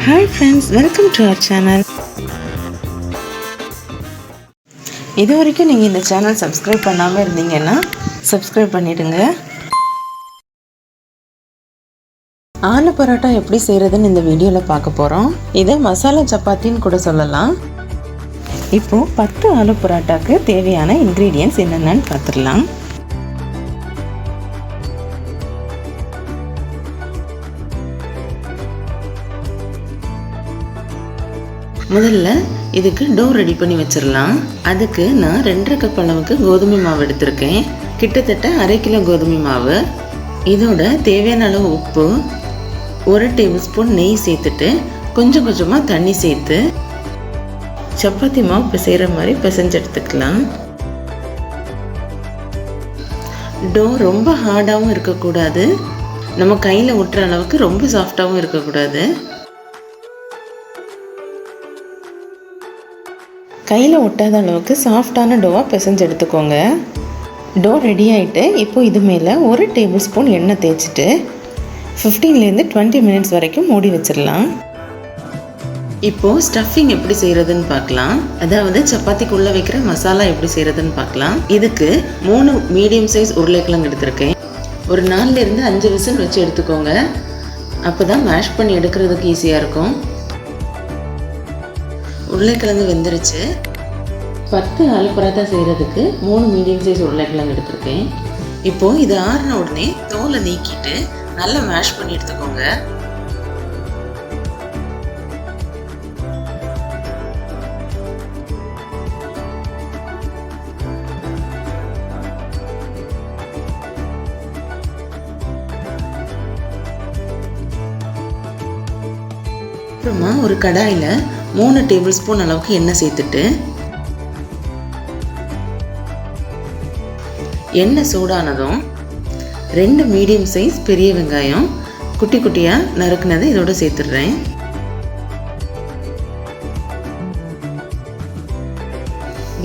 Hi friends, welcome to our channel. இது வரைக்கும் நீங்கள் இந்த சேனல் சப்ஸ்கிரைப் பண்ணாமல் இருந்தீங்கன்னா சப்ஸ்கிரைப் பண்ணிடுங்க. ஆலு பரோட்டா எப்படி செய்கிறதுன்னு இந்த வீடியோவில் பார்க்க போகிறோம். இதை மசாலா சப்பாத்தின்னு கூட சொல்லலாம். இப்போது 10 ஆலு பரோட்டாக்கு தேவையான இன்க்ரீடியன்ட்ஸ் என்னென்னு பார்த்துடலாம். முதல்ல இதுக்கு டோ ரெடி பண்ணி வச்சிடலாம். அதுக்கு நான் 2.5 கப் அளவுக்கு கோதுமை மாவு எடுத்திருக்கேன். கிட்டத்தட்ட 1/2 கிலோ கோதுமை மாவு. இதோட தேவையான அளவு உப்பு, 1 டேபிள் ஸ்பூன் நெய் சேர்த்துட்டு கொஞ்சம் கொஞ்சமாக தண்ணி சேர்த்து சப்பாத்தி மாவு பிசைகிற மாதிரி பிசைஞ்சு எடுத்துக்கலாம். டோ ரொம்ப ஹார்டாகவும் இருக்கக்கூடாது, நம்ம கையில் ஒட்டுற அளவுக்கு ரொம்ப சாஃப்டாகவும் இருக்கக்கூடாது. கையில் ஒட்டாத அளவுக்கு சாஃப்டான டோவாக பிசைஞ்சு எடுத்துக்கோங்க. டோ ரெடி ஆகிட்டு இப்போ இது மேலே 1 டேபிள் ஸ்பூன் எண்ணெய் தேய்ச்சிட்டு 15லேருந்து 20 மினிட்ஸ் வரைக்கும் மூடி வச்சிடலாம். இப்போது ஸ்டஃபிங் எப்படி செய்கிறதுன்னு பார்க்கலாம். அதாவது சப்பாத்திக்குள்ளே வைக்கிற மசாலா எப்படி செய்கிறதுன்னு பார்க்கலாம். இதுக்கு 3 மீடியம் சைஸ் உருளைக்கிழங்கு எடுத்திருக்கேன். ஒரு 4லேருந்து 5 விசில் வச்சு எடுத்துக்கோங்க. அப்போ தான் மேஷ் பண்ணி எடுக்கிறதுக்கு ஈஸியாக இருக்கும். உருளைக்கிழங்கு வெந்துருச்சு. 10 ஆலு பராத்தா செய்கிறதுக்கு 3 மீடியம் சைஸ் உருளைக்கிழங்கு எடுத்திருக்கேன். இப்போது இது ஆறின உடனே தோலை நீக்கிட்டு நல்லா மேஷ் பண்ணி எடுத்துக்கோங்க. அப்புறமா ஒரு கடாயில் 3 டேபிள் ஸ்பூன் அளவுக்கு எண்ணெய் சேர்த்துட்டு எண்ணெய் சூடானதும் 2 மீடியம் சைஸ் பெரிய வெங்காயம் குட்டி குட்டியாக நறுக்குனதை இதோட சேர்த்துடுறேன்.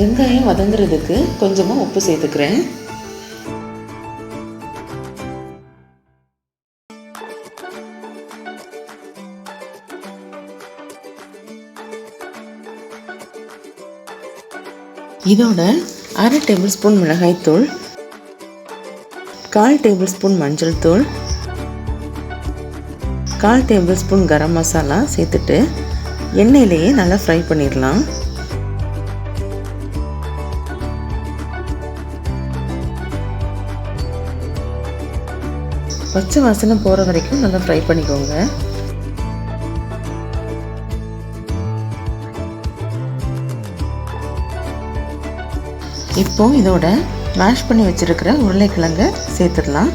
வெங்காயம் வதங்குறதுக்கு கொஞ்சமாக உப்பு சேர்த்துக்கிறேன். இதோட 1/2 டேபிள் ஸ்பூன் மிளகாய்த்தூள், 1/4 டேபிள் ஸ்பூன் மஞ்சள் தூள், 1/4 டேபிள் ஸ்பூன் கரம் மசாலா சேர்த்துட்டு எண்ணெயிலேயே நல்லா ஃப்ரை பண்ணிடலாம். பச்சை வாசனை போகிற வரைக்கும் நல்லா ஃப்ரை பண்ணிக்கோங்க. இப்போ இதோட மேஷ் பண்ணி வச்சிருக்கிற உருளைக்கிழங்கை சேர்த்துடலாம்.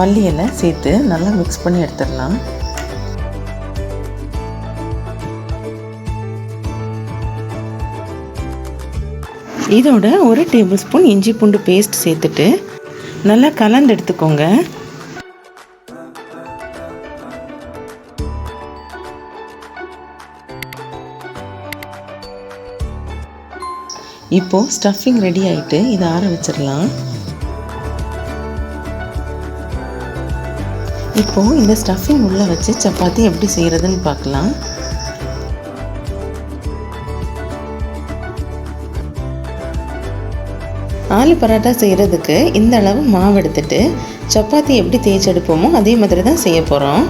மல்லி இலை சேர்த்து நல்லா மிக்ஸ் பண்ணி எடுத்துடலாம். இதோட 1 டேபிள் ஸ்பூன் இஞ்சி பூண்டு பேஸ்ட் சேர்த்துட்டு நல்லா கலந்து எடுத்துக்கோங்க. இப்போது ஸ்டஃபிங் ரெடி ஆகிட்டு இதை ஆற வச்சிடலாம். இப்போது இந்த ஸ்டஃபிங் உள்ளே வச்சு சப்பாத்தி எப்படி செய்கிறதுன்னு பார்க்கலாம். ஆலு பரோட்டா செய்கிறதுக்கு இந்த அளவு மாவு எடுத்துட்டு சப்பாத்தி எப்படி தேய்ச்சி எடுப்போமோ அதே மாதிரி தான் செய்ய போகிறோம்.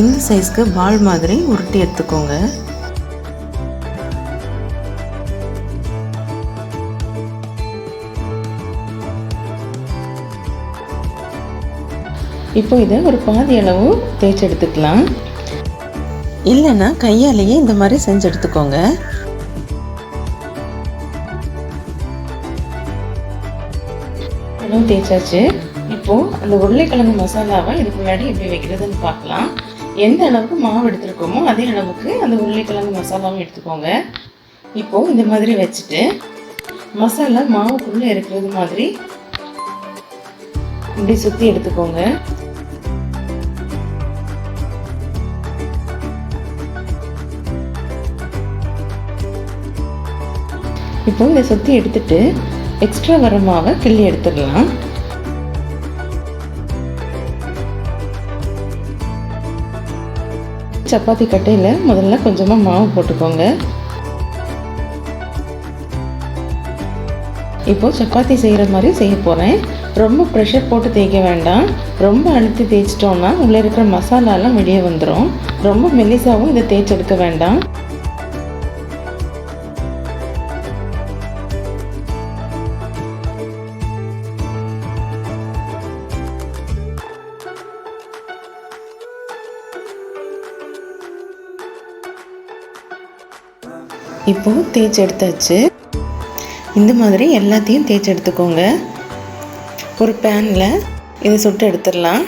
இந்த சைஸ்க்கு பால் மாதிரி உருட்டி எடுத்துக்கோங்க. இப்போ இதை ஒரு பாதி அளவு தேய்ச்சி எடுத்துக்கலாம். இல்லைன்னா கையாலேயே இந்த மாதிரி செஞ்சு எடுத்துக்கோங்க. அளவு தேய்ச்சாச்சு. இப்போது அந்த உருளைக்கிழங்கு மசாலாவை இதுக்கு முன்னாடி எப்படி வைக்கிறதுன்னு பார்க்கலாம். எந்த அளவுக்கு மாவு எடுத்துருக்கோமோ அதே அளவுக்கு அந்த உருளைக்கிழங்கு மசாலாவும் எடுத்துக்கோங்க. இப்போது இந்த மாதிரி வச்சுட்டு மசாலா மாவுக்குள்ளே இருக்கிறது மாதிரி இப்படி சுற்றி எடுத்துக்கோங்க. இப்போ இதை சுற்றி எடுத்துட்டு எக்ஸ்ட்ரா வர மாவை கிள்ளி எடுத்துடலாம். சப்பாத்தி கட்டையில் முதல்ல கொஞ்சமாக மாவு போட்டுக்கோங்க. இப்போது சப்பாத்தி செய்கிற மாதிரி செய்ய போகிறேன். ரொம்ப ப்ரெஷர் போட்டு தேய்க்க வேண்டாம். ரொம்ப அழுத்தி தேய்ச்சிட்டோன்னா உள்ளே இருக்கிற மசாலாலாம் வெளியே வந்துடும். ரொம்ப மெல்லிசாவும் இதை தேய்ச்சி எடுக்க வேண்டாம். இப்போது தேய்ச்சி எடுத்தாச்சு. இந்த மாதிரி எல்லாத்தையும் தேய்ச்சி எடுத்துக்கோங்க. ஒரு பேனில் இதை சுட்டு எடுத்துடலாம்.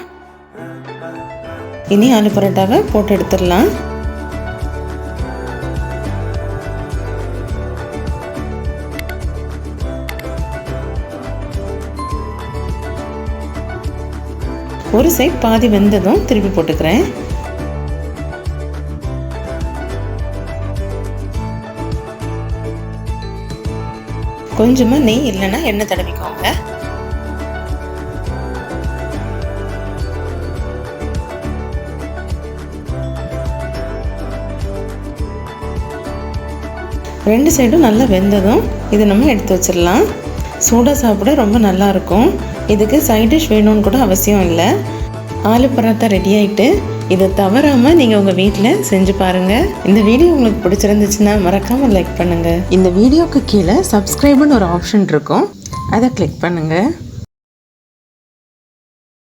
இனி ஆலு பரோட்டாவை போட்டு எடுத்துடலாம். ஒரு சைட் பாதி வெந்ததும் திருப்பி போட்டுக்கிறேன். கொஞ்சமாக நெய் இல்லைன்னா எண்ணெய் தடவிக்கோங்க. ரெண்டு சைடும் நல்லா வெந்ததும் இதை நம்ம எடுத்து வச்சிடலாம். சூடாக சாப்பிட ரொம்ப நல்லாயிருக்கும். இதுக்கு சைட் டிஷ் வேணும்னு கூட அவசியம் இல்லை. ஆலு பராத்தா ரெடி ஆகிட்டு இதை தவறாமல் நீங்கள் உங்கள் வீட்டில் செஞ்சு பாருங்கள். இந்த வீடியோ உங்களுக்கு பிடிச்சிருந்துச்சுன்னா மறக்காமல் லைக் பண்ணுங்கள். இந்த வீடியோவுக்கு கீழே சப்ஸ்கிரைப்னு ஒரு ஆப்ஷன் இருக்கும், அதை கிளிக் பண்ணுங்கள்.